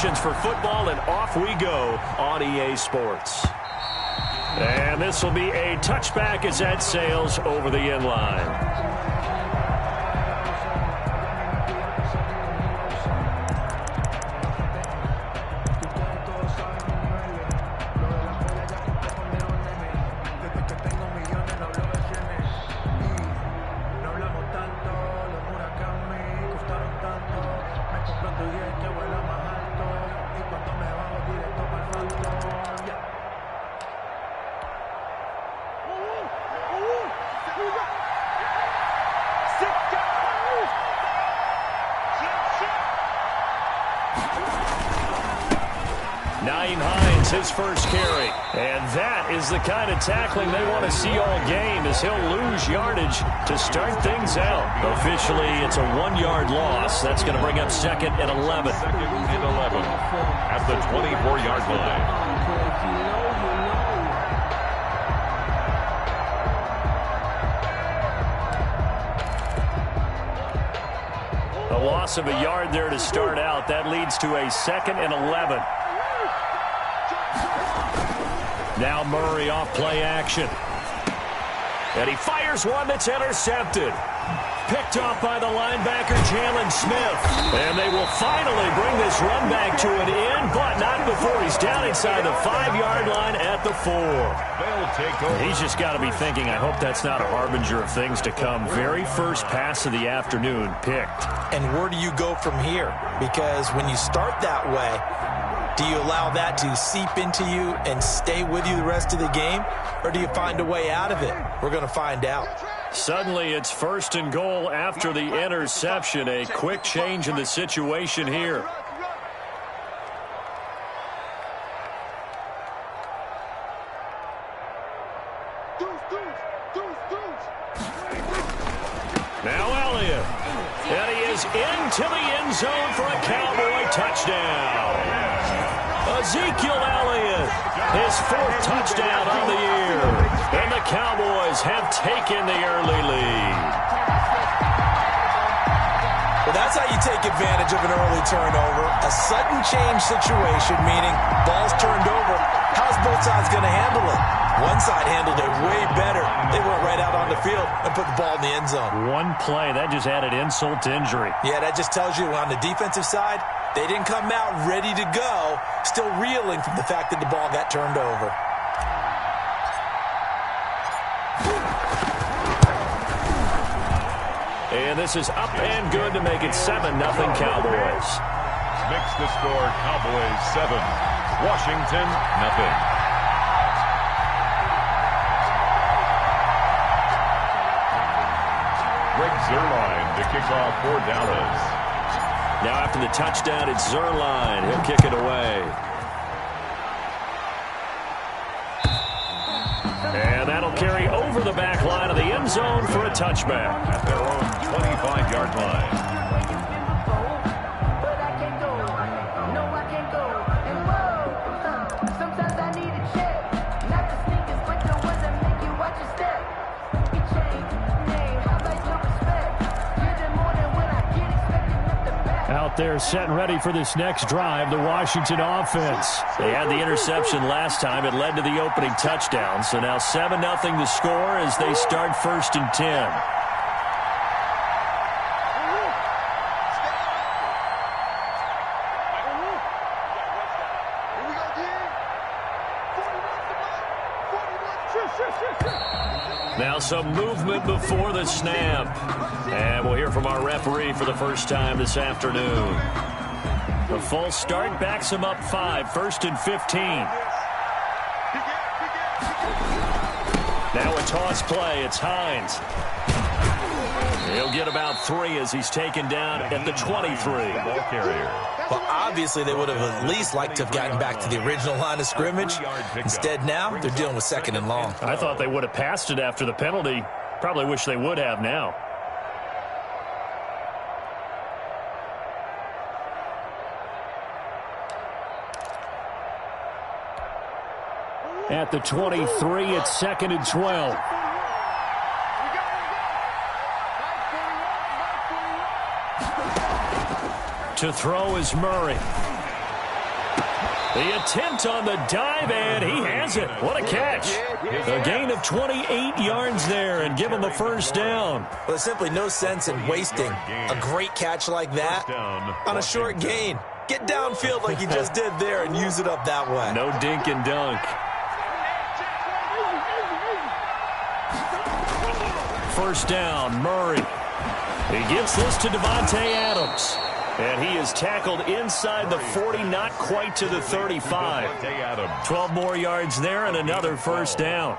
instructions for football, and off we go on EA Sports. And this will be a touchback as that sails over the end line. His first carry. And that is the kind of tackling they want to see all game, as he'll lose yardage to start things out. Officially, it's a 1-yard loss. That's going to bring up 2nd and 11. 2nd and 11 at the 24-yard line. A loss of a yard there to start out. That leads to a 2nd and 11. Now Murray off play action. And he fires one that's intercepted. Picked off by the linebacker, Jalen Smith. And they will finally bring this run back to an end, but not before he's down inside the 5-yard line at the 4. They'll take over. He's just got to be thinking, I hope that's not a harbinger of things to come. Very first pass of the afternoon picked. And where do you go from here? Because when you start that way, do you allow that to seep into you and stay with you the rest of the game? Or do you find a way out of it? We're going to find out. Suddenly it's 1st and goal after the interception. A quick change in the situation here. Now Elliott. And he is into the end zone for a Cowboy touchdown. Ezekiel Elliott, his 4th touchdown on the year. And the Cowboys have taken the early lead. Well, that's how you take advantage of an early turnover. A sudden change situation, meaning ball's turned over. How's both sides going to handle it? One side handled it way better. They went right out on the field and put the ball in the end zone. One play, that just added insult to injury. Yeah, that just tells you on the defensive side, they didn't come out ready to go, still reeling from the fact that the ball got turned over. And this is up and good to make it 7-0 Cowboys. Makes the score Cowboys 7, Washington 0. Greg Zuerlein to kick off for Dallas. Now after the touchdown, it's Zuerlein. He'll kick it away. And that'll carry over the back line of the end zone for a touchback. At their own 25-yard line. Out there set and ready for this next drive, the Washington offense. They had the interception last time. It led to the opening touchdown. So now 7-0 the score as they start 1st and 10. Now some movement before the snap. And we'll hear from our referee for the first time this afternoon. The full start backs him up 5, 1st and 15. Now a toss play. It's Hines. He'll get about 3 as he's taken down at the 23. Ball carrier. Well, obviously they would have at least liked to have gotten back to the original line of scrimmage. Instead now, they're dealing with 2nd and long. I thought they would have passed it after the penalty. Probably wish they would have now. At the 23, it's 2nd and 12. To throw is Murray. The attempt on the dive, and he has it. What a catch. A gain of 28 yards there and give him a first down. Well, there's simply no sense in wasting a great catch like that on a short gain. Get downfield like you just did there and use it up that way. No dink and dunk. First down, Murray. He gives this to Davante Adams. And he is tackled inside the 40, not quite to the 35. 12 more yards there and another first down.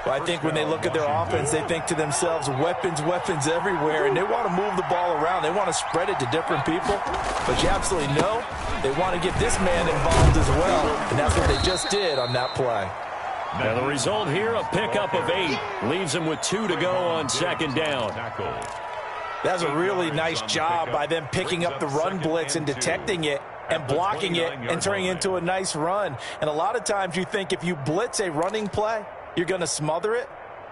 Well, I think when they look at their offense, they think to themselves, weapons, weapons everywhere, and they want to move the ball around. They want to spread it to different people. But you absolutely know they want to get this man involved as well, and that's what they just did on that play. And the result here, a pickup of 8. Leaves him with 2 to go on second down. That's a really nice job by them picking up the run blitz and detecting it and blocking it and turning it into a nice run. And a lot of times you think if you blitz a running play, you're going to smother it.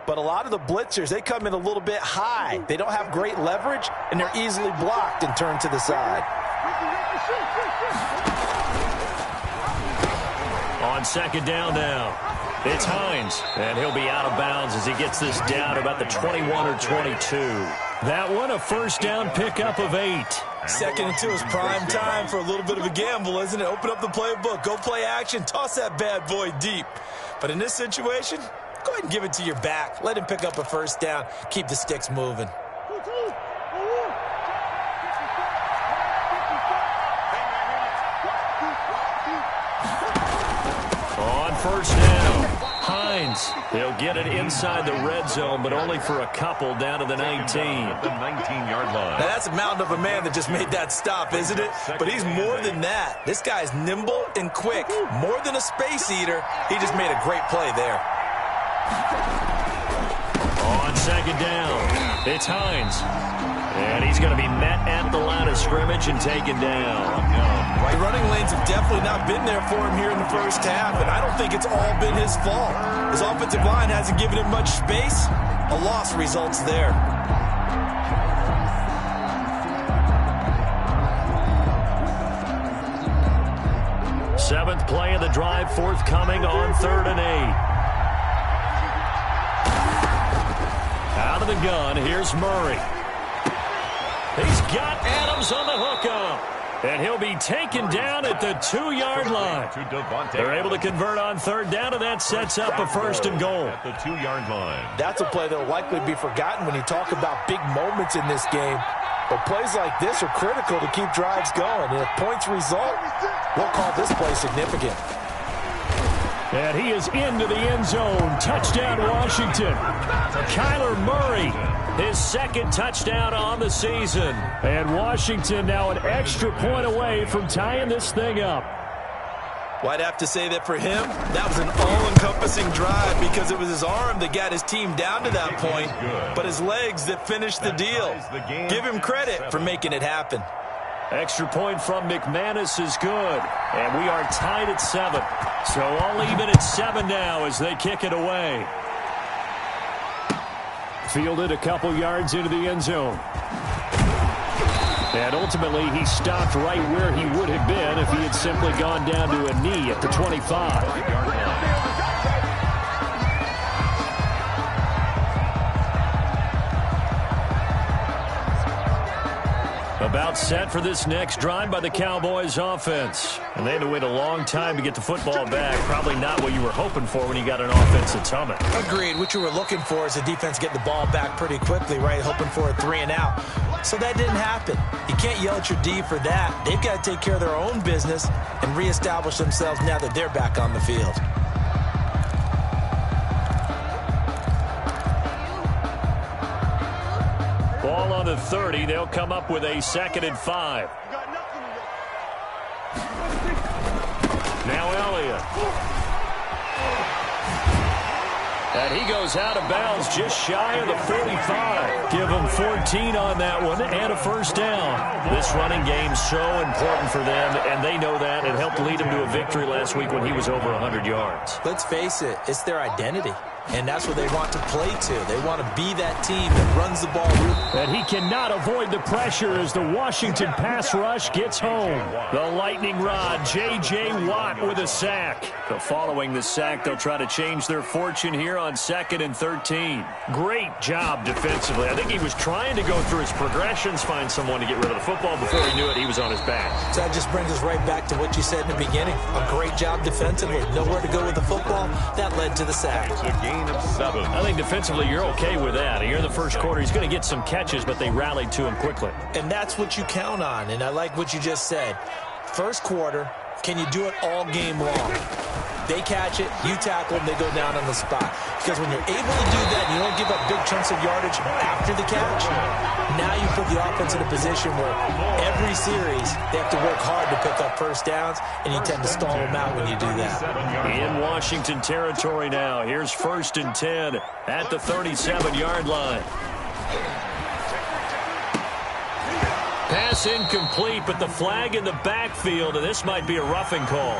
But a lot of the blitzers, they come in a little bit high. They don't have great leverage, and they're easily blocked and turned to the side. On second down now, it's Hines, and he'll be out of bounds as he gets this down about the 21 or 22. That one, a first down pickup of 8. Second and 2 is prime time for a little bit of a gamble, isn't it? Open up the playbook, go play action, toss that bad boy deep. But in this situation, go ahead and give it to your back. Let him pick up a first down. Keep the sticks moving. On first down, Hines. He'll get it inside the red zone, but only for a couple down to the 19. The 19-yard line. Now, that's a mountain of a man that just made that stop, isn't it? But he's more than that. This guy's nimble and quick. More than a space eater. He just made a great play there. On second down, it's Hines. And he's going to be met at the line of scrimmage and taken down. The running lanes have definitely not been there for him here in the first half, and I don't think it's all been his fault. His offensive line hasn't given him much space. A loss results there. Seventh play of the drive forthcoming on 3rd and 8. Out of the gun, here's Murray. He's got Adams on the hookup. And he'll be taken down at the 2-yard line. They're able to convert on 3rd down, and that sets up a first and goal. At the 2-yard line. That's a play that will likely be forgotten when you talk about big moments in this game. But plays like this are critical to keep drives going. And if points result, we'll call this play significant. And he is into the end zone. Touchdown, Washington. Kyler Murray, his second touchdown on the season. And Washington now an extra point away from tying this thing up. Well, I'd have to say that for him, that was an all-encompassing drive because it was his arm that got his team down to that point, but his legs that finished the deal. Give him credit for making it happen. Extra point from McManus is good. And we are tied at 7. So all even at 7 now as they kick it away. Fielded a couple yards into the end zone. And ultimately, he stopped right where he would have been if he had simply gone down to a knee at the 25. About set for this next drive by the Cowboys offense. And they had to wait a long time to get the football back. Probably not what you were hoping for when you got an offense that's humming. Agreed. What you were looking for is the defense getting the ball back pretty quickly, right? Hoping for a 3 and out. So that didn't happen. You can't yell at your D for that. They've got to take care of their own business and reestablish themselves now that they're back on the field. Ball on the 30. They'll come up with a 2nd and 5. Now Elliott. And he goes out of bounds just shy of the 45. Give him 14 on that one and a first down. This running game's so important for them, and they know that. It helped lead him to a victory last week when he was over 100 yards. Let's face it, it's their identity. And that's what they want to play to. They want to be that team that runs the ball. And he cannot avoid the pressure as the Washington pass rush gets home. The lightning rod, J.J. Watt with a sack. So following the sack, they'll try to change their fortune here on 2nd and 13. Great job defensively. I think he was trying to go through his progressions, find someone to get rid of the football. Before he knew it, he was on his back. So that just brings us right back to what you said in the beginning. A great job defensively. Nowhere to go with the football. That led to the sack. It's a gain of 7. I think defensively you're okay with that. Here in the first quarter, he's going to get some catches, but they rallied to him quickly. And that's what you count on, and I like what you just said. First quarter, can you do it all game long? They catch it, you tackle them, they go down on the spot. Because when you're able to do that, you don't give up big chunks of yardage after the catch. Now you put the offense in a position where every series they have to work hard to pick up first downs, and you tend to stall them out when you do that. In Washington territory now, here's 1st and 10 at the 37-yard line. Pass incomplete, but the flag in the backfield, and this might be a roughing call.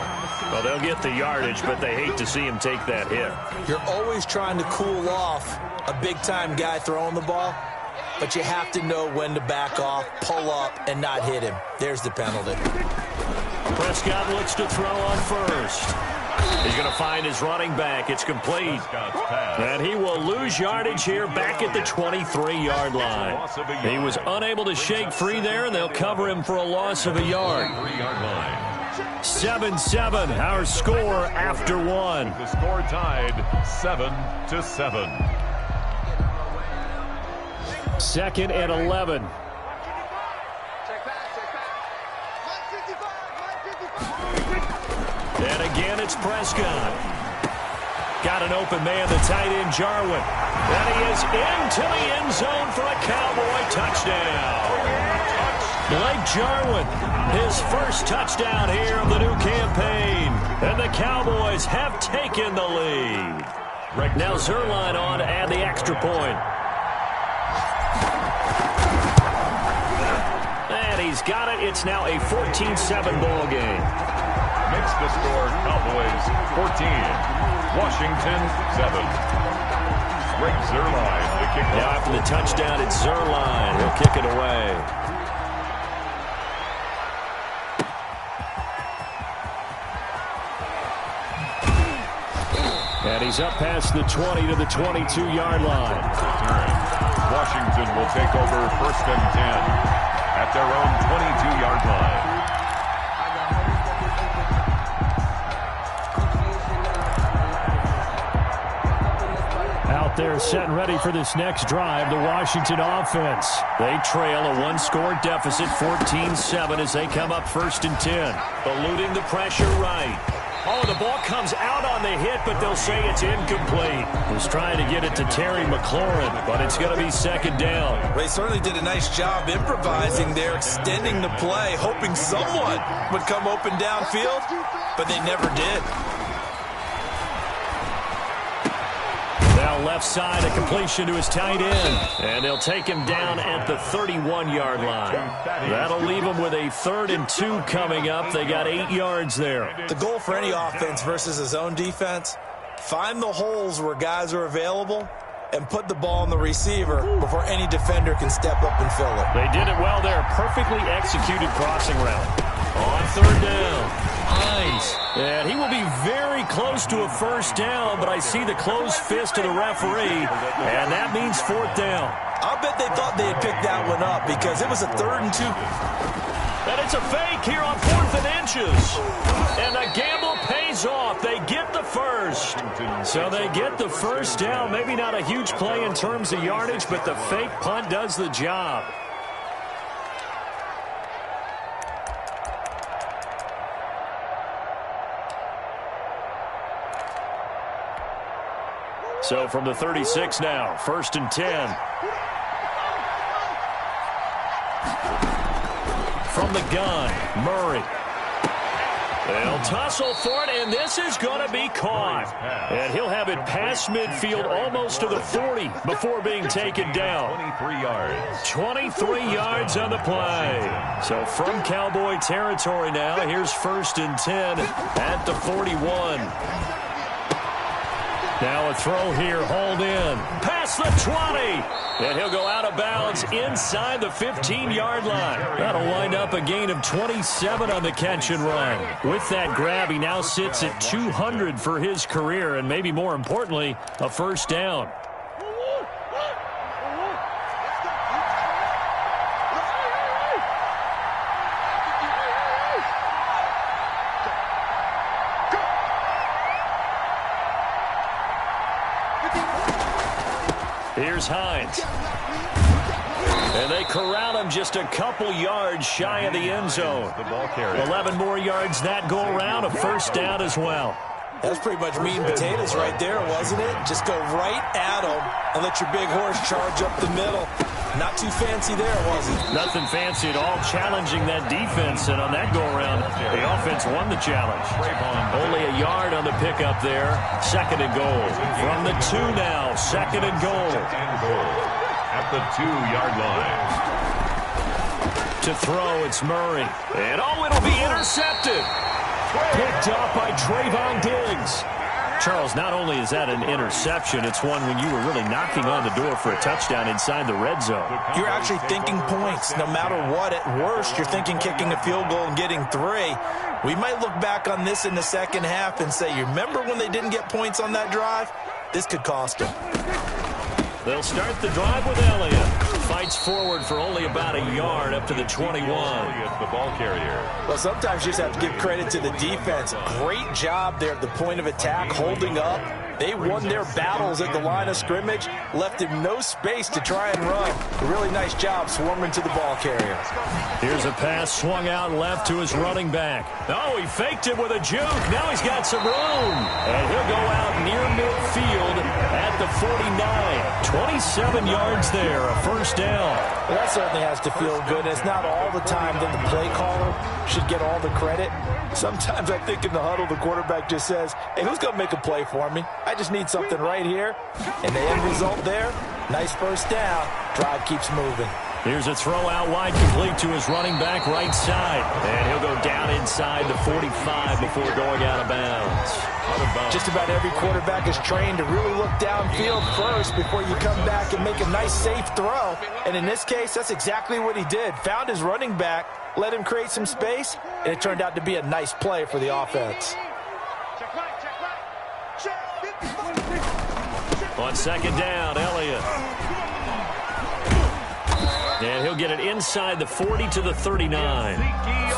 Well, they'll get the yardage, but they hate to see him take that hit. You're always trying to cool off a big-time guy throwing the ball, but you have to know when to back off, pull up, and not hit him. There's the penalty. Prescott looks to throw on first. He's going to find his running back. It's complete. And he will lose yardage here back at the 23-yard line. He was unable to shake free there, and they'll cover him for a loss of a yard. 7-7, our score after one. The score tied 7-7. 2nd and 11. And again, it's Prescott. Got an open man, the tight end, Jarwin. And he is into the end zone for a Cowboy touchdown. Blake Jarwin, his first touchdown here of the new campaign. And the Cowboys have taken the lead. Now Zerline on to add the extra point. And he's got it. It's now a 14-7 ball game. Makes the score Cowboys 14, Washington 7. Greg Zerline, the kick. Now after the touchdown, it's Zerline. He'll kick it away. And he's up past the 20 to the 22-yard line. Washington will take over 1st and 10 at their own 22-yard line. They're set and ready for this next drive, the Washington offense. They trail a one-score deficit, 14-7, as they come up 1st and 10. Eluding the pressure right. Oh, the ball comes out on the hit, but they'll say it's incomplete. Was trying to get it to Terry McLaurin, but it's going to be 2nd down. Well, they certainly did a nice job improvising there, extending the play, hoping someone would come open downfield, but they never did. Now left side, a completion to his tight end. And they'll take him down at the 31-yard line. That'll leave him with a 3rd and 2 coming up. They got 8 yards there. The goal for any offense versus a zone defense, find the holes where guys are available and put the ball on the receiver before any defender can step up and fill it. They did it well there. Perfectly executed crossing route. On 3rd down, Hines. And he will be very close to a 1st down, but I see the closed fist of the referee, and that means 4th down. I'll bet they thought they had picked that one up because it was a 3rd and 2. And it's a fake here on 4th and inches. And the gamble pays off. They get the first. So they get the 1st down. Maybe not a huge play in terms of yardage, but the fake punt does the job. So from the 36 now, 1st and 10. From the gun, Murray. They'll tussle for it, and this is going to be caught. And he'll have it past midfield almost to the 40 before being taken down. 23 yards. 23 yards on the play. So from Cowboy territory now, here's 1st and 10 at the 41. Now a throw here, hauled in. Past the 20. And he'll go out of bounds inside the 15-yard line. That'll wind up a gain of 27 on the catch and run. With that grab, he now sits at 200 for his career, and maybe more importantly, a first down. Here's Hines. And they corral him just a couple yards shy of the end zone. 11 more yards that go around, a first down as well. That's pretty much meat and potatoes right there, wasn't it? Just go right at him and let your big horse charge up the middle. Not too fancy there, was it? Nothing fancy at all, challenging that defense. And on that go-around, the offense won the challenge. Only a yard on the pickup there. Second and goal. From the 2 now, second and goal. At the 2-yard line. To throw, it's Murray. And it'll be intercepted. Picked up by Trayvon Diggs. Charles, not only is that an interception, it's one when you were really knocking on the door for a touchdown inside the red zone. You're actually thinking points. No matter what, at worst, you're thinking kicking a field goal and getting 3. We might look back on this in the second half and say, you remember when they didn't get points on that drive? This could cost them. They'll start the drive with Elliott. Fights forward for only about a yard up to the 21. The ball carrier. Well, sometimes you just have to give credit to the defense. Great job there at the point of attack, holding up. They won their battles at the line of scrimmage, left him no space to try and run. A really nice job swarming to the ball carrier. Here's a pass swung out left to his running back. Oh, he faked it with a juke. Now he's got some room. And he'll go out near midfield at the 49. 27 yards there, a first down. Well, that certainly has to feel good. It's not all the time that the play caller should get all the credit. Sometimes I think in the huddle, the quarterback just says, hey, who's going to make a play for me? I just need something right here. And the end result there, nice first down. Drive keeps moving. Here's a throw out wide, complete to his running back right side. And he'll go down inside the 45 before going out of bounds. Just about every quarterback is trained to really look downfield first before you come back and make a nice, safe throw. And in this case, that's exactly what he did. Found his running back, let him create some space, and it turned out to be a nice play for the offense. On second down, Elliott. And he'll get it inside the 40 to the 39.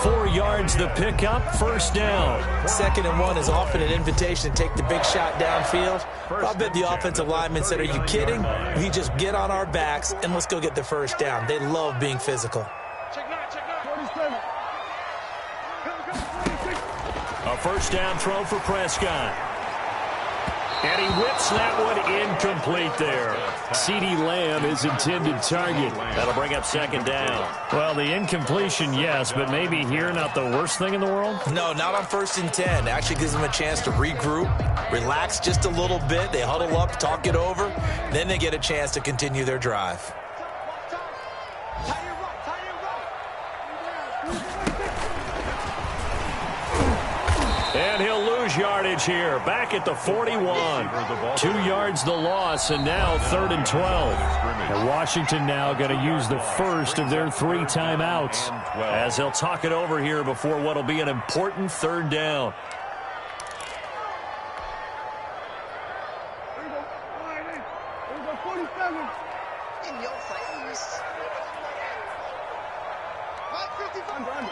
4 yards the pickup, first down. 2nd and 1 is often an invitation to take the big shot downfield. I bet the offensive lineman said, are you kidding? We just get on our backs and let's go get the first down. They love being physical. A first down throw for Prescott. And he whips that one incomplete there. CeeDee Lamb, his intended target. That'll bring up second down. Well, the incompletion, yes, but maybe here not the worst thing in the world? No, not on 1st and 10. Actually gives them a chance to regroup, relax just a little bit. They huddle up, talk it over. Then they get a chance to continue their drive. And he'll lose yardage here. Back at the 41. 2 yards the loss, and now 3rd and 12. And Washington now going to use the first of their 3 timeouts as they'll talk it over here before what will be an important 3rd down. In your face. 55.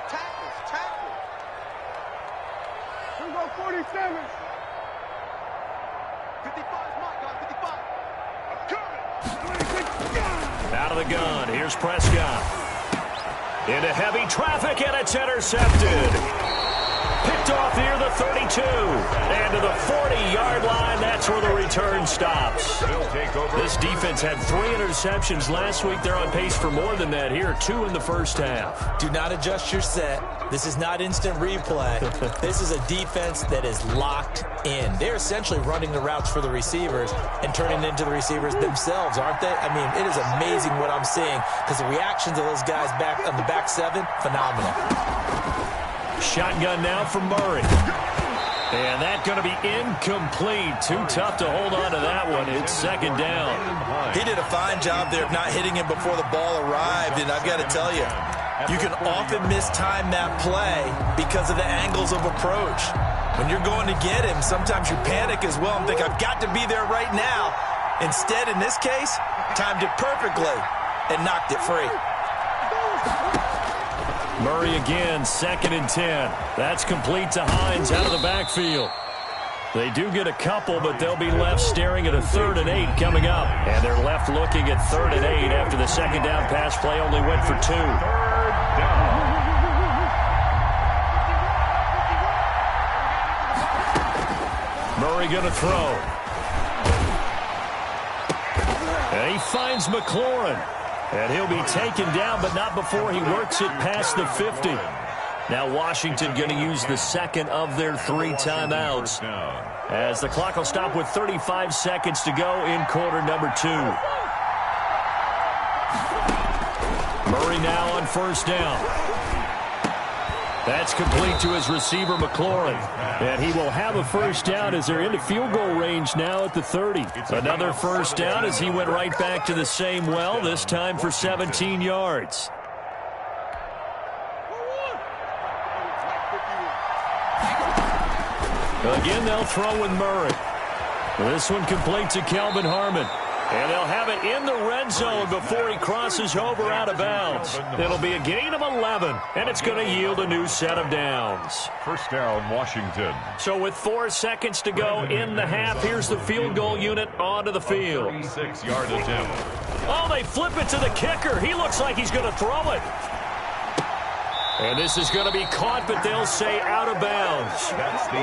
Tackles. We go 47. 55's my guy, 55. I'm coming. Out of the gun, here's Prescott. Into heavy traffic, and it's intercepted. Picked off near the 32. And to the 40-yard line, that's where the return stops. This defense had 3 interceptions last week. They're on pace for more than that here, 2 in the first half. Do not adjust your set. This is not instant replay. This is a defense that is locked in. They're essentially running the routes for the receivers and turning into the receivers themselves, aren't they? I mean, it is amazing what I'm seeing because the reactions of those guys back on the back 7, phenomenal. Shotgun now from Murray. And that's going to be incomplete. Too tough to hold on to that one. It's second down. He did a fine job there of not hitting him before the ball arrived, and I've got to tell you, you can often mistime that play because of the angles of approach. When you're going to get him, sometimes you panic as well and think, I've got to be there right now. Instead, in this case, timed it perfectly and knocked it free. Murray again, 2nd and 10. That's complete to Hines out of the backfield. They do get a couple, but they'll be left staring at a 3rd and 8 coming up. And they're left looking at 3rd and 8 after the second down pass play only went for 2. Murray going to throw. And he finds McLaurin. And he'll be taken down, but not before he works it past the 50. Now Washington going to use the second of their 3 timeouts, as the clock will stop with 35 seconds to go in quarter number 2. Murray now on 1st down. That's complete to his receiver, McLaurin. And he will have a 1st down as they're into field goal range now at the 30. Another 1st down as he went right back to the same well, this time for 17 yards. Again, they'll throw with Murray. This one complete to Kelvin Harmon. And they'll have it in the red zone before he crosses over out of bounds. It'll be a gain of 11, and it's going to yield a new set of downs. 1st down, Washington. So with 4 seconds to go in the half, here's the field goal unit onto the field. 36-yard attempt. Oh, they flip it to the kicker. He looks like he's going to throw it. And this is going to be caught, but they'll say out of bounds.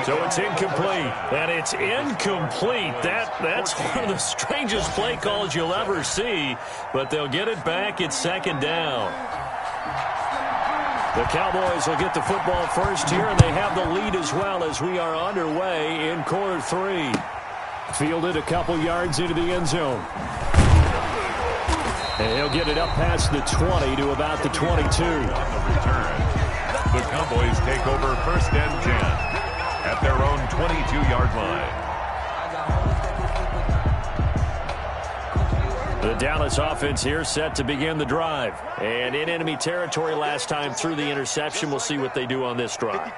So it's incomplete. And it's incomplete. That's one of the strangest play calls you'll ever see. But they'll get it back at 2nd down. The Cowboys will get the football first here, and they have the lead as well as we are underway in quarter 3. Fielded a couple yards into the end zone. And he'll get it up past the 20 to about the 22. The Cowboys take over 1st and 10 at their own 22-yard line. The Dallas offense here set to begin the drive. And in enemy territory last time through the interception. We'll see what they do on this drive.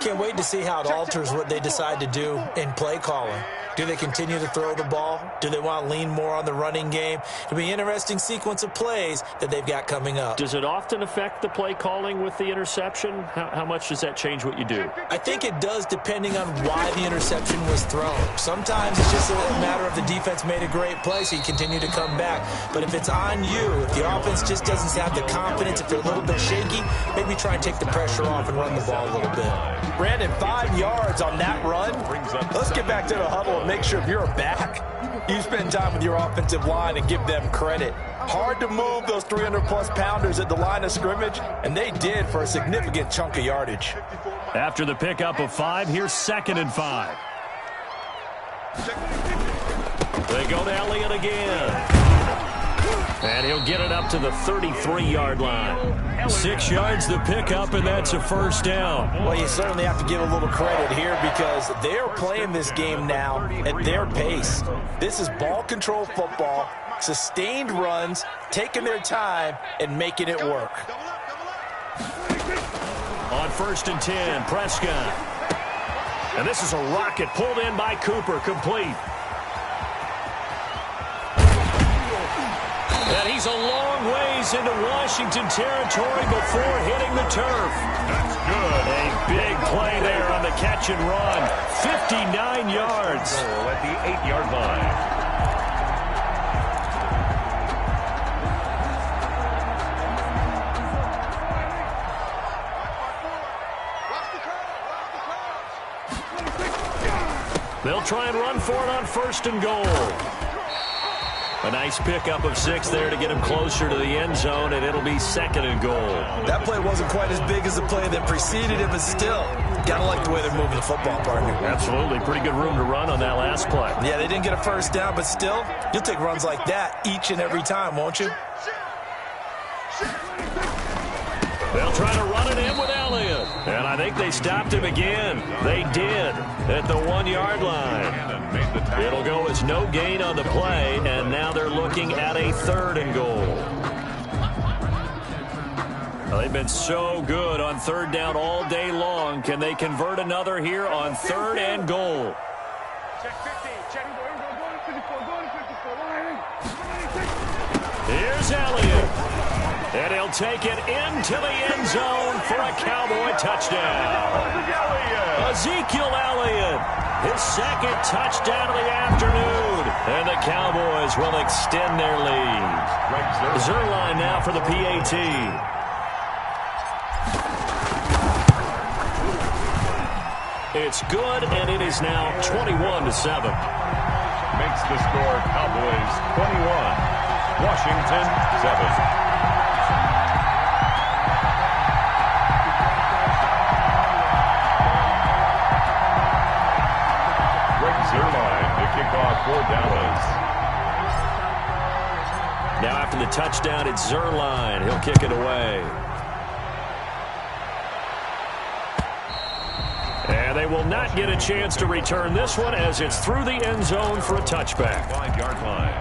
Can't wait to see how it alters what they decide to do in play calling. Do they continue to throw the ball? Do they want to lean more on the running game? It'll be an interesting sequence of plays that they've got coming up. Does it often affect the play calling with the interception? How much does that change what you do? I think it does, depending on why the interception was thrown. Sometimes it's just a matter of the defense made a great play, so you continue to come back. But if it's on you, if the offense just doesn't have the confidence, if they're a little bit shaky, maybe try and take the pressure off and run the ball a little bit. Brandon, 5 yards on that run. Let's get back to the huddle and make sure if you're a back, you spend time with your offensive line and give them credit. Hard to move those 300-plus pounders at the line of scrimmage, and they did for a significant chunk of yardage. After the pickup of 5, here's 2nd and 5. They go to Elliott again. And he'll get it up to the 33-yard line. 6 yards the pickup, and that's a 1st down. Well, you certainly have to give a little credit here because they're playing this game now at their pace. This is ball control football, sustained runs, taking their time, and making it work. On 1st and 10, Prescott. And this is a rocket pulled in by Cooper, complete. And he's a long ways into Washington territory before hitting the turf. That's good. A big play there on the catch and run. 59 yards. Goal at the 8-yard line. They'll try and run for it on 1st and goal. A nice pickup of 6 there to get him closer to the end zone, and it'll be 2nd and goal. That play wasn't quite as big as the play that preceded it, but still, gotta like the way they're moving the football, partner. Absolutely. Pretty good room to run on that last play. Yeah, they didn't get a 1st down, but still, you'll take runs like that each and every time, won't you? They'll try to run it in with Elliott. And I think think they stopped him again. They did at the 1-yard line. It'll go as no gain on the play, and now they're looking at a 3rd and goal. Well, they've been so good on 3rd down all day long. Can they convert another here on 3rd and goal? Check 50. Check. Go to 54. Go to 54. Here's Elliott. And he'll take it into the end zone for a Cowboy touchdown. Ezekiel Elliott, his 2nd touchdown of the afternoon. And the Cowboys will extend their lead. Zerline now for the PAT. It's good, and it is now 21-7. Makes the score Cowboys 21, Washington 7. For Dallas. Now after the touchdown, it's Zerline. He'll kick it away. And they will not get a chance to return this one as it's through the end zone for a touchback. 5-yard line.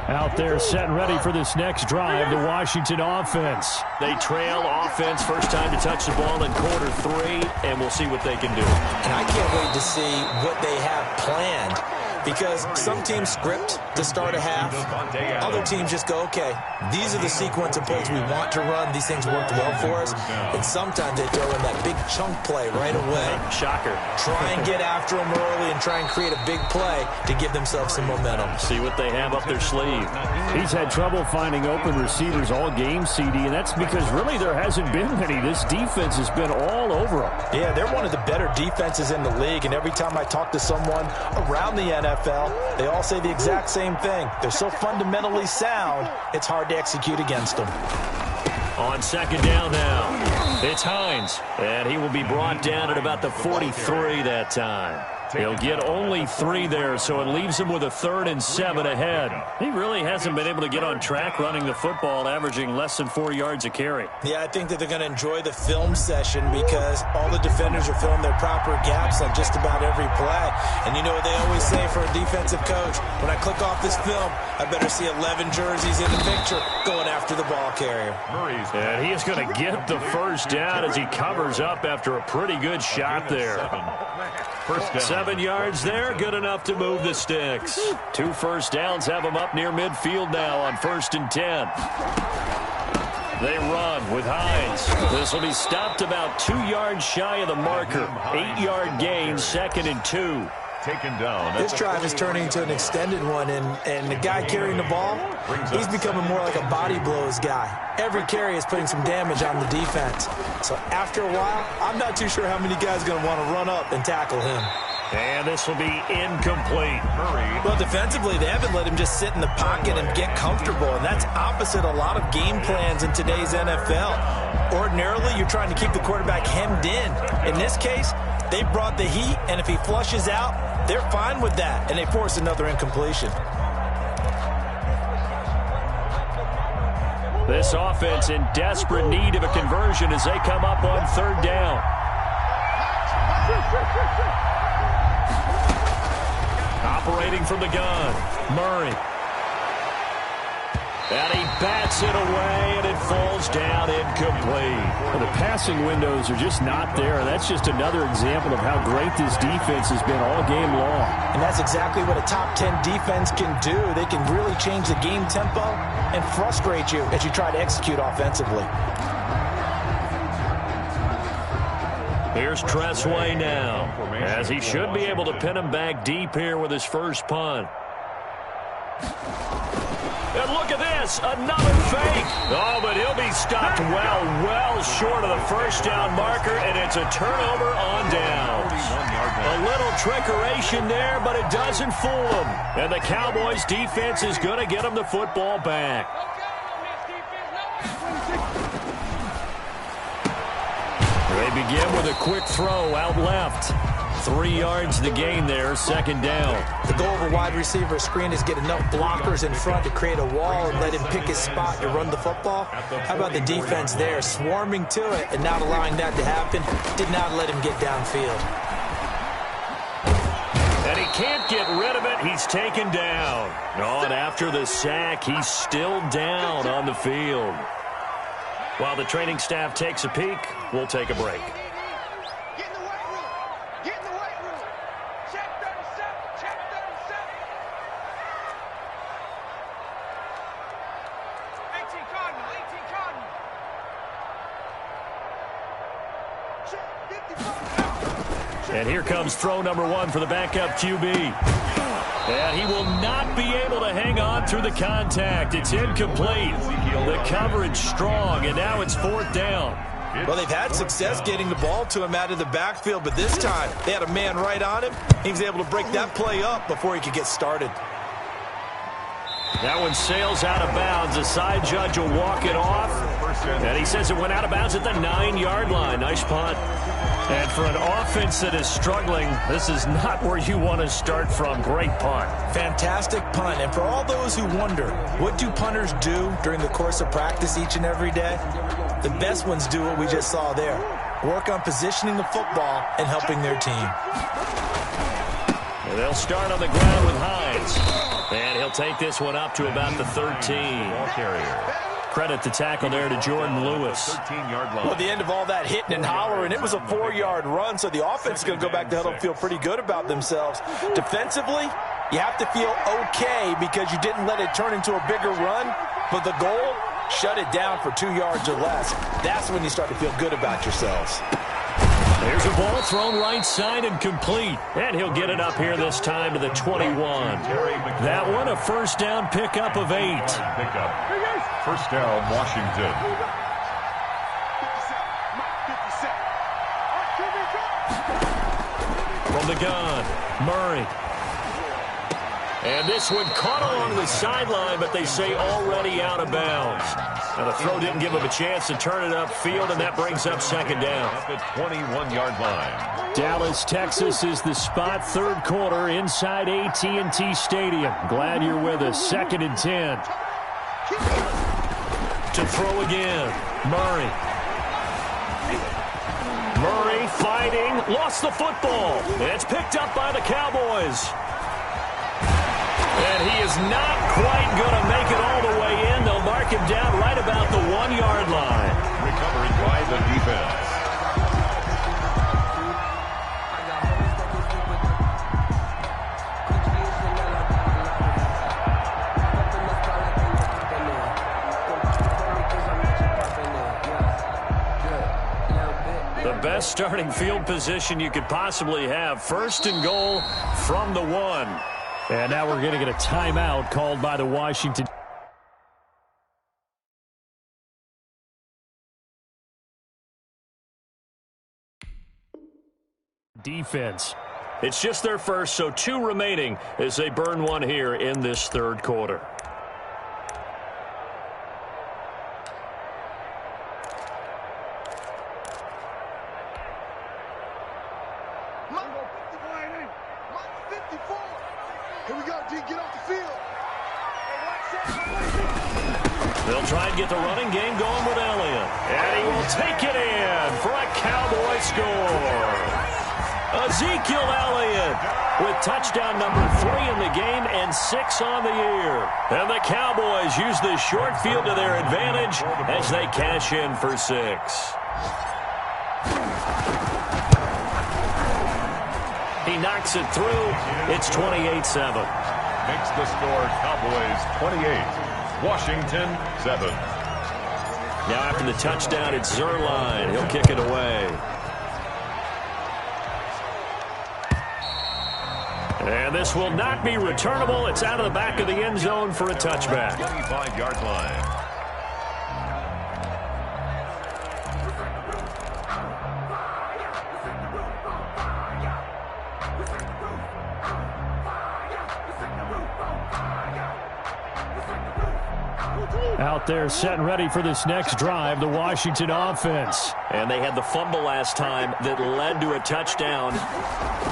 Out there set and ready for this next drive, the Washington offense. They trail offense, first time to touch the ball in quarter 3, and we'll see what they can do. And I can't wait to see what they have planned, because some teams script to start a half. Other teams just go, okay, these are the sequence of plays we want to run. These things worked well for us. And sometimes they throw in that big chunk play right away. Shocker. Try and get after them early and try and create a big play to give themselves some momentum. See what they have up their sleeve. He's had trouble finding open receivers all game, CD, and that's because really there hasn't been many. This defense has been all over them. Yeah, they're one of the better defenses in the league, and every time I talk to someone around the NFL, they all say the exact same thing. They're so fundamentally sound, it's hard to execute against them. On 2nd down now, it's Hines, and he will be brought down at about the 43 that time. He'll get only 3 there, so it leaves him with a 3rd and 7 ahead. He really hasn't been able to get on track running the football, averaging less than 4 yards a carry. Yeah, I think that they're going to enjoy the film session because all the defenders are filling their proper gaps on just about every play. And you know what they always say for a defensive coach? When I click off this film, I better see 11 jerseys in the picture going after the ball carrier. And he is going to get the first down as he covers up after a pretty good shot there. First down. 7 yards there, good enough to move the sticks. 2 first downs have him up near midfield now on 1st and 10. They run with Hines. This will be stopped about 2 yards shy of the marker. 8-yard gain, 2nd and 2. Taken down. This drive is turning into an extended one, and the guy carrying the ball, he's becoming more like a body blows guy. Every carry is putting some damage on the defense. So after a while, I'm not too sure how many guys are going to want to run up and tackle him. And this will be incomplete. Well, defensively, they haven't let him just sit in the pocket and get comfortable, and that's opposite a lot of game plans in today's NFL. Ordinarily, you're trying to keep the quarterback hemmed in. In this case, they brought the heat, and if he flushes out, they're fine with that, and they force another incompletion. This offense in desperate need of a conversion as they come up on 3rd down. Operating from the gun, Murray. And he bats it away, and it falls down incomplete. Well, the passing windows are just not there. That's just another example of how great this defense has been all game long. And that's exactly what a top 10 defense can do. They can really change the game tempo and frustrate you as you try to execute offensively. Here's Tressway now, as he should be able to pin him back deep here with his first punt. And look at this, another fake. Oh, but he'll be stopped well short of the first down marker, and it's a turnover on downs. A little trickeration there, but it doesn't fool them. And the Cowboys' defense is going to get them the football back. They begin with a quick throw out left. 3 yards to gain there, second down. The goal of a wide receiver screen is get enough blockers in front to create a wall and let him pick his spot to run the football. How about the defense there, swarming to it and not allowing that to happen? Did not let him get downfield. And he can't get rid of it. He's taken down. Oh, and after the sack, he's still down on the field. While the training staff takes a peek, we'll take a break. Get in the weight room. Get in the weight room. Check 37. Check 37. 18 Cardinal. 18 Cardinal. Check 55. And here comes throw number 1 for the backup QB. And he will not be able to hang on through the contact. It's incomplete. The coverage strong, and now it's 4th down. Well, they've had success getting the ball to him out of the backfield, but this time they had a man right on him. He was able to break that play up before he could get started. That one sails out of bounds. The side judge will walk it off. And he says it went out of bounds at the 9-yard line. Nice punt. And for an offense that is struggling, this is not where you want to start from. Great punt. Fantastic punt. And for all those who wonder, what do punters do during the course of practice each and every day? The best ones do what we just saw there. Work on positioning the football and helping their team. And they'll start on the ground with Hines. And he'll take this one up to about the 13. Ball carrier. Credit the tackle there to Jordan Lewis. 13-yard line. Well, at the end of all that hitting and hollering, it was a 4-yard run, so the offense is going to go back to huddle and feel pretty good about themselves. Defensively, you have to feel okay because you didn't let it turn into a bigger run, but the goal, shut it down for 2 yards or less. That's when you start to feel good about yourselves. There's a ball thrown right side and complete. And he'll get it up here this time to the 21. That one, a first down pickup of 8. Pickup. First down, Washington. From the gun, Murray. And this one caught along the sideline, but they say already out of bounds. Now the throw didn't give him a chance to turn it upfield, and that brings up second down. At the 21-yard line. Dallas, Texas is the spot, third quarter inside AT&T Stadium. Glad you're with us. 2nd and 10. To throw again, Murray. Murray fighting, lost the football. It's picked up by the Cowboys. And he is not quite going to make it all the way in. They'll mark him down right about the 1-yard line. Recovering by the defense. The best starting field position you could possibly have. 1st and goal from the 1. And now we're going to get a timeout called by the Washington defense. It's just their first, so 2 remaining as they burn one here in this third quarter. They'll try and get the running game going with Elliott. And he will take it in for a Cowboy score. Ezekiel Elliott with touchdown number 3 in the game and 6 on the year. And the Cowboys use the short field to their advantage as they cash in for 6. He knocks it through. It's 28-7. Makes the score Cowboys 28. Washington 7. Now after the touchdown, it's Zerline. He'll kick it away. And this will not be returnable. It's out of the back of the end zone for a touchback. 25-yard line. Out there set and ready for this next drive, the Washington offense. And they had the fumble last time that led to a touchdown.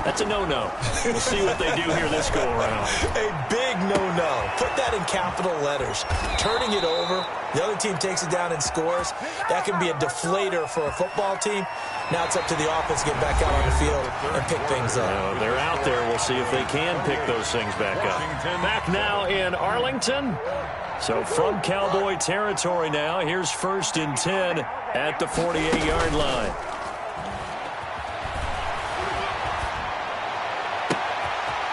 That's a no-no. We'll see what they do here this go-around. A big no-no. Put that in capital letters. Turning it over, the other team takes it down and scores. That can be a deflator for a football team. Now it's up to the offense to get back out on the field and pick things up. They're out there. We'll see if they can pick those things back up. Back now in Arlington. So from Cowboy territory now, here's 1st and 10 at the 48-yard line.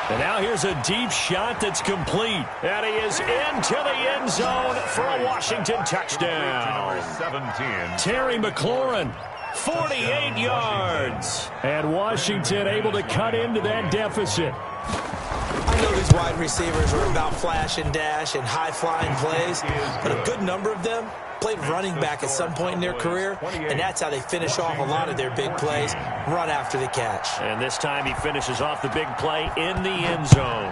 And now here's a deep shot that's complete. And he is into the end zone for a Washington touchdown. Number 17. Terry McLaurin, 48 yards. And Washington able to cut into that deficit. I know these wide receivers are about flash and dash and high-flying plays, but a good number of them played running back at some point in their career, and that's how they finish off a lot of their big plays, run after the catch. And this time he finishes off the big play in the end zone.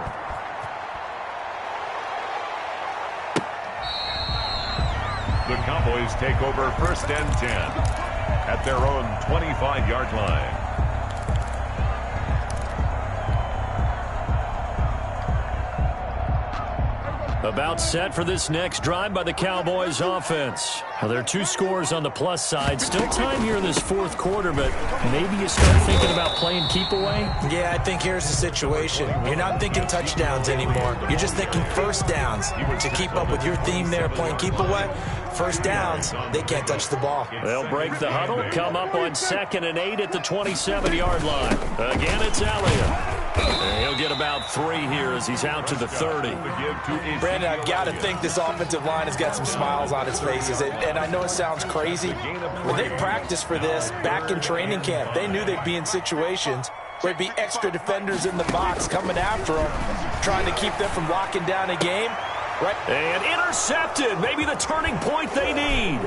The Cowboys take over 1st and 10 at their own 25-yard line. About set for this next drive by the Cowboys offense. Well, there are 2 scores on the plus side. Still time here in this 4th quarter, but maybe you start thinking about playing keep away? Yeah, I think here's the situation. You're not thinking touchdowns anymore. You're just thinking first downs. To keep up with your theme there, playing keep away, first downs, they can't touch the ball. They'll break the huddle, come up on 2nd and 8 at the 27-yard line. Again, it's Elliott. And he'll get about 3 here as he's out to the 30. Brandon, I've got to think this offensive line has got some smiles on its faces. And I know it sounds crazy, but they practiced for this back in training camp. They knew they'd be in situations where there'd be extra defenders in the box coming after them, trying to keep them from locking down a game. Right. And intercepted. Maybe the turning point they need.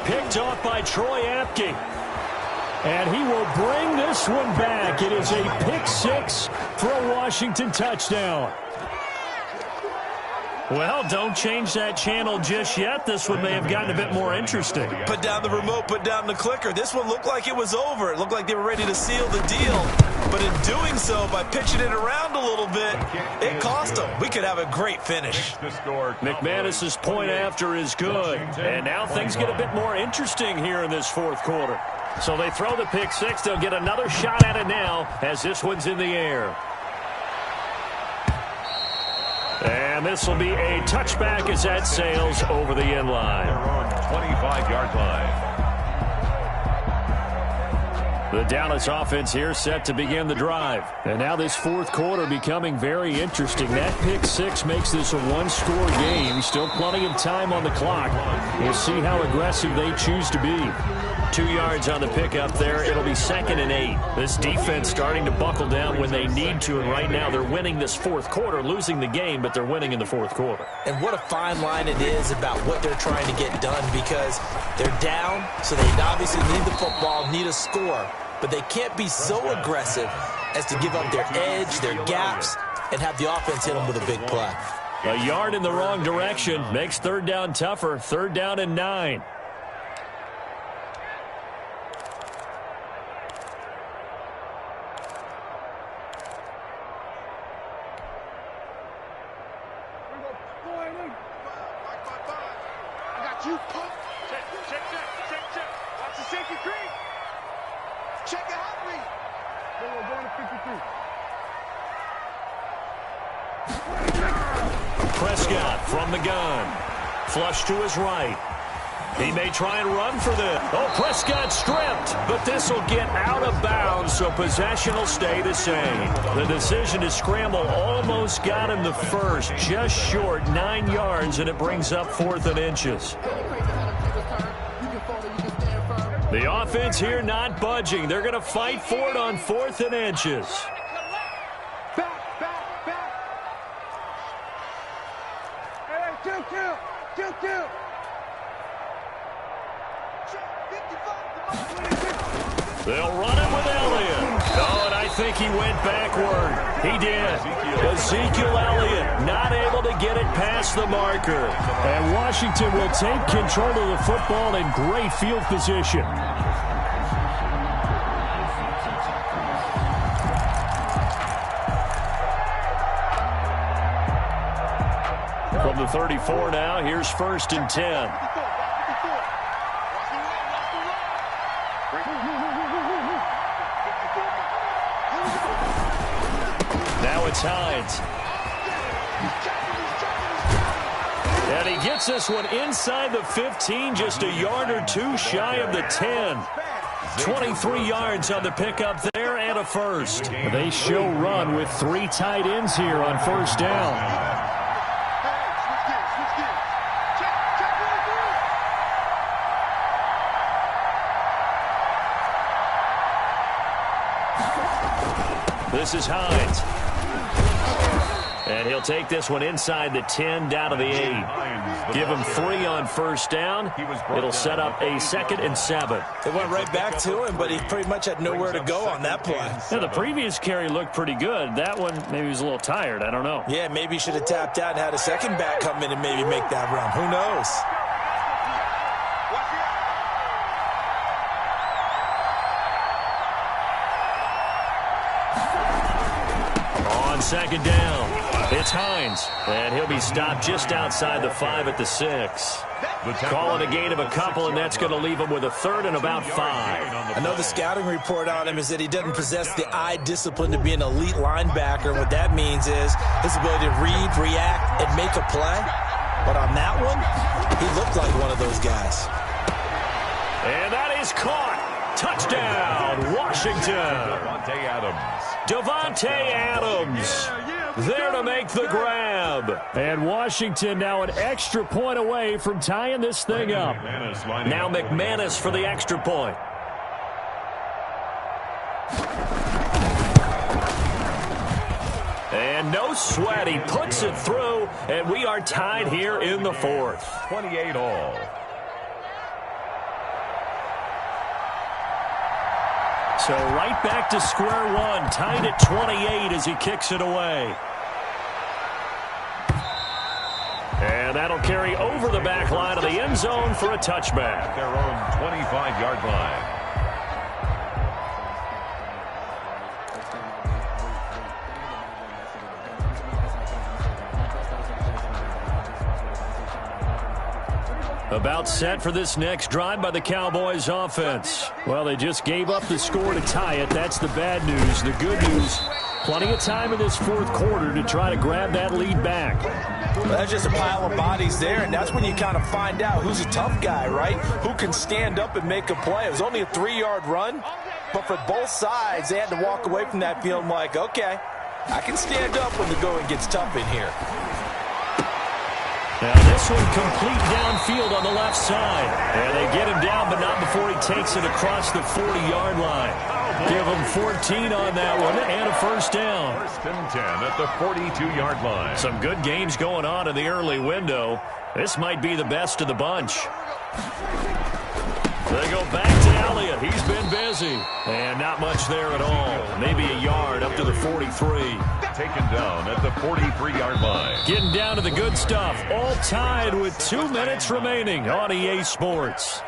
Picked off by Troy Apke. And he will bring this one back. It is a pick-6 for a Washington touchdown. Well, don't change that channel just yet. This one may have gotten a bit more interesting. Put down the remote, put down the clicker. This one looked like it was over. It looked like they were ready to seal the deal. But in doing so, by pitching it around a little bit, it cost them. We could have a great finish. McManus's point after is good. And now things get a bit more interesting here in this 4th quarter. So they throw the pick-6. They'll get another shot at it now as this one's in the air. And this will be a touchback as that sails over the end line. 25-yard line. The Dallas offense here set to begin the drive. And now this 4th quarter becoming very interesting. That pick-6 makes this a 1-score game. Still plenty of time on the clock. We'll see how aggressive they choose to be. 2 yards on the pickup there. It'll be 2nd and 8. This defense starting to buckle down when they need to, and right now they're winning this 4th quarter, losing the game, but they're winning in the 4th quarter. And what a fine line it is about what they're trying to get done, because they're down, so they obviously need the football, need a score, but they can't be so aggressive as to give up their edge, their gaps, and have the offense hit them with a big play. A yard in the wrong direction makes 3rd down tougher. 3rd down and 9. Prescott from the gun. Flush to his right. He may try and run for this. Oh, Prescott stripped, but this will get out of bounds, so possession will stay the same. The decision to scramble almost got him the first, just short, 9 yards, and it brings up 4th and inches. The offense here not budging. They're going to fight for it on 4th and inches. They'll run it with Elliott. Oh, and I think he went backward. He did. Ezekiel Elliott not able to get it past the marker. And Washington will take control of the football in great field position. From the 34 now, here's 1st and 10. Now it's Hines. And he gets this one inside the 15, just a yard or two shy of the 10. 23 yards on the pickup there and a first. They show run with 3 tight ends here on 1st down. This is Hines. And he'll take this one inside the 10 down to the 8. Give him 3 on 1st down. It'll set up a 2nd and 7. They went right back to him, but he pretty much had nowhere to go on that play. Yeah, the previous carry looked pretty good. That one, maybe he was a little tired. I don't know. Yeah, maybe he should have tapped out and had a second back come in and maybe make that run. Who knows? On 2nd down, it's Hines, and he'll be stopped just outside the 5 at the 6. Calling a gain of a couple, and that's going to leave him with a 3rd and about 5. I know the scouting report on him is that he doesn't possess the eye discipline to be an elite linebacker. What that means is his ability to read, react, and make a play. But on that one, he looked like one of those guys. And that is caught. Touchdown, Washington. Davante Adams there to make the grab. And Washington now an extra point away from tying this thing up. Now McManus for the extra point. And no sweat, he puts it through, and we are tied here in the 4th. 28 all. So right back to square one, tied at 28 as he kicks it away. And that'll carry over the back line of the end zone for a touchback. Their own 25-yard line. About set for this next drive by the Cowboys offense. Well, they just gave up the score to tie it. That's the bad news. The good news, plenty of time in this 4th quarter to try to grab that lead back. Well, that's just a pile of bodies there, and that's when you kind of find out who's a tough guy, right? Who can stand up and make a play. It was only a 3-yard run, but for both sides, they had to walk away from that feeling like, okay, I can stand up when the going gets tough in here. Now this one complete downfield on the left side. And they get him down, but not before he takes it across the 40-yard line. Give him 14 on that one and a 1st down. 1st and 10 at the 42-yard line. Some good games going on in the early window. This might be the best of the bunch. They go back to Elliott. He's been busy. And not much there at all. Maybe a yard up to the 43. Taken down at the 43-yard line. Getting down to the good stuff. All tied with 2 minutes remaining on EA Sports.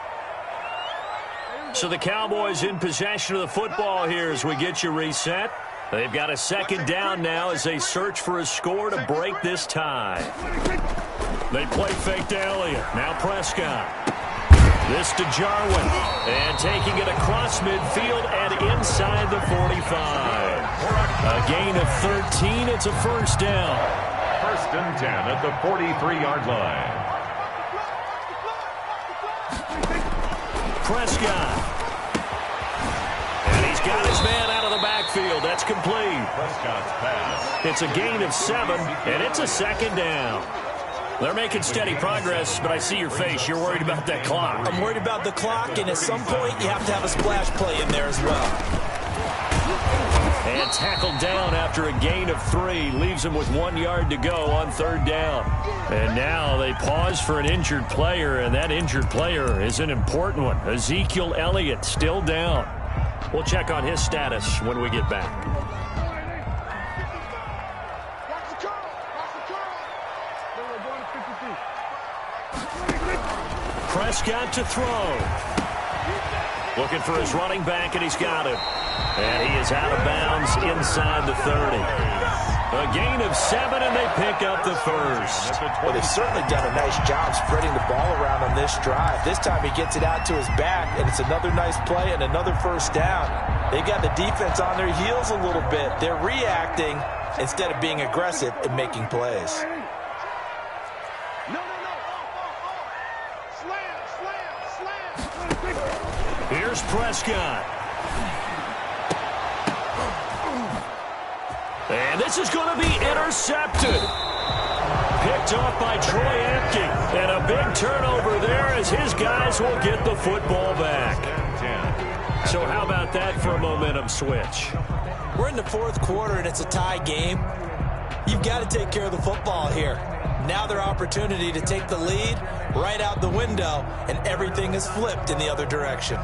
So the Cowboys in possession of the football here as we get you reset. They've got a 2nd down now as they search for a score to break this tie. They play fake to Elliott. Now Prescott. This to Jarwin. And taking it across midfield and inside the 45. A gain of 13. It's a 1st down. 1st and 10 at the 43-yard line. Prescott. And he's got his man out of the backfield. That's complete. Prescott's pass. It's a gain of 7, and it's a 2nd down. They're making steady progress, but I see your face. You're worried about that clock. I'm worried about the clock, and at some point, you have to have a splash play in there as well. And tackled down after a gain of 3. Leaves him with 1 yard to go on 3rd down. And now they pause for an injured player, and that injured player is an important one. Ezekiel Elliott still down. We'll check on his status when we get back. Prescott to throw. Looking for his running back, and he's got him. And he is out of bounds inside the 30. A gain of 7, and they pick up the first. Well, they've certainly done a nice job spreading the ball around on this drive. This time he gets it out to his back, and it's another nice play and another first down. They've got the defense on their heels a little bit. They're reacting instead of being aggressive and making plays. Here's Prescott. And this is going to be intercepted. Picked off by Troy Apke. And a big turnover there as his guys will get the football back. So how about that for a momentum switch? We're in the fourth quarter, and it's a tie game. You've got to take care of the football here. Now their opportunity to take the lead right out the window, and everything is flipped in the other direction.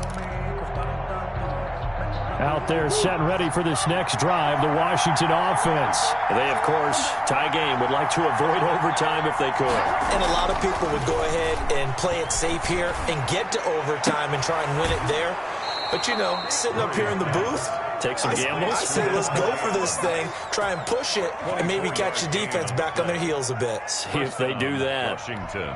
Out there set and ready for this next drive, the Washington offense. They, of course, tie game, would like to avoid overtime if they could. And a lot of people would go ahead and play it safe here and get to overtime and try and win it there. But, you know, sitting up here in the booth, take some gambles. I say let's go for this thing, try and push it, and maybe catch the defense back on their heels a bit. See if they do that. Washington.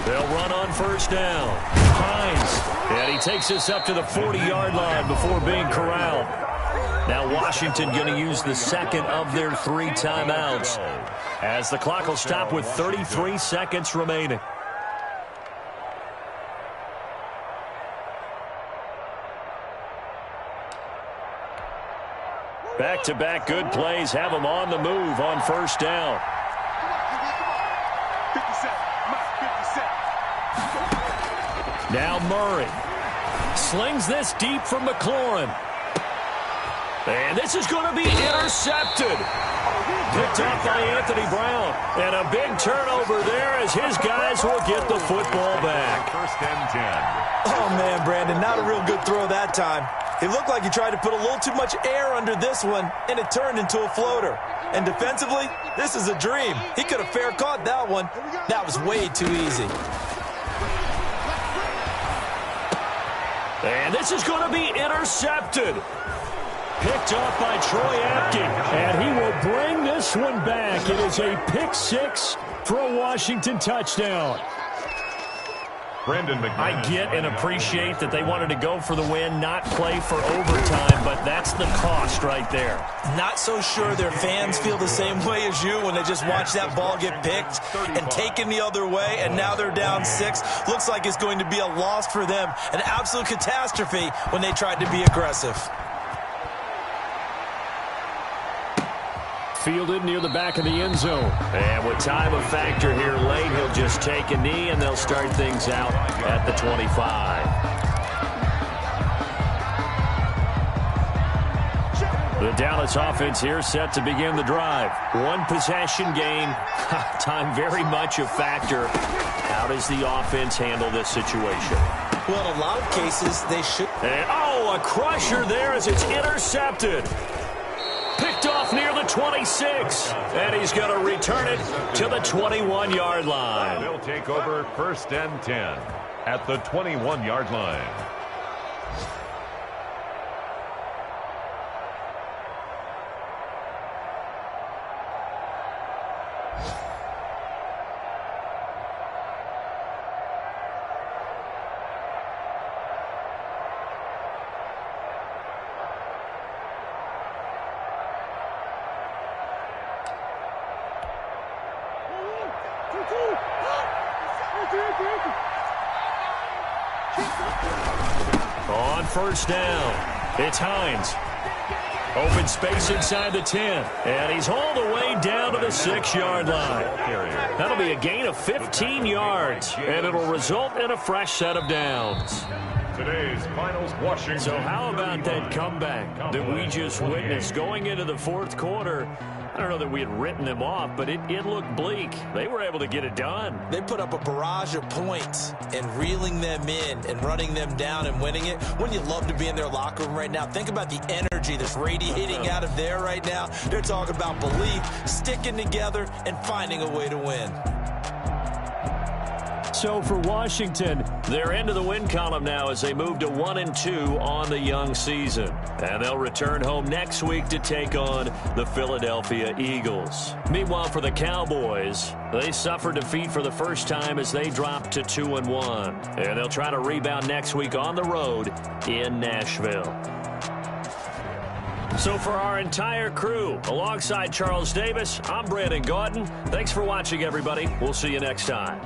They'll run on first down. Hines. And he takes this up to the 40-yard line before being corralled. Now Washington going to use the second of their 3 timeouts as the clock will stop with 33 seconds remaining. Back-to-back good plays have them on the move on first down. Now Murray slings this deep from McLaurin. And this is going to be intercepted. Picked off by Anthony Brown. And a big turnover there as his guys will get the football back. First and 10. Oh, man, Brandon, not a real good throw that time. It looked like he tried to put a little too much air under this one, and it turned into a floater. And defensively, this is a dream. He could have fair caught that one. That was way too easy. And this is going to be intercepted. Picked off by Troy Apke. And he will bring this one back. It is a pick 6 for a Washington touchdown. I get and appreciate that they wanted to go for the win, not play for overtime, but that's the cost right there. Not so sure their fans feel the same way as you when they just watch that ball get picked and taken the other way, and now they're down 6. Looks like it's going to be a loss for them, an absolute catastrophe when they tried to be aggressive. Fielded near the back of the end zone. And with time a factor here late, he'll just take a knee, and they'll start things out at the 25. The Dallas offense here set to begin the drive. 1 possession game. Time very much a factor. How does the offense handle this situation? Well, in a lot of cases, they should. And, a crusher there as it's intercepted. Picked off near the 26, and he's going to return it to the 21-yard line. They'll take over first and 10 at the 21-yard line. On first down, it's Hines. Open space inside the 10, and he's all the way down to the 6-yard line. That'll be a gain of 15 yards, and it'll result in a fresh set of downs. Today's finals, Washington. So how about that comeback that we just witnessed going into the fourth quarter? I don't know that we had written them off, but it looked bleak. They were able to get it done. They put up a barrage of points and reeling them in and running them down and winning it. Wouldn't you love to be in their locker room right now? Think about the energy that's radiating out of there right now. They're talking about belief, sticking together, and finding a way to win. So for Washington, they're into the win column now as they move to 1-2 on the young season. And they'll return home next week to take on the Philadelphia Eagles. Meanwhile, for the Cowboys, they suffered defeat for the first time as they dropped to 2-1. And they'll try to rebound next week on the road in Nashville. So for our entire crew, alongside Charles Davis, I'm Brandon Gaudin. Thanks for watching, everybody. We'll see you next time.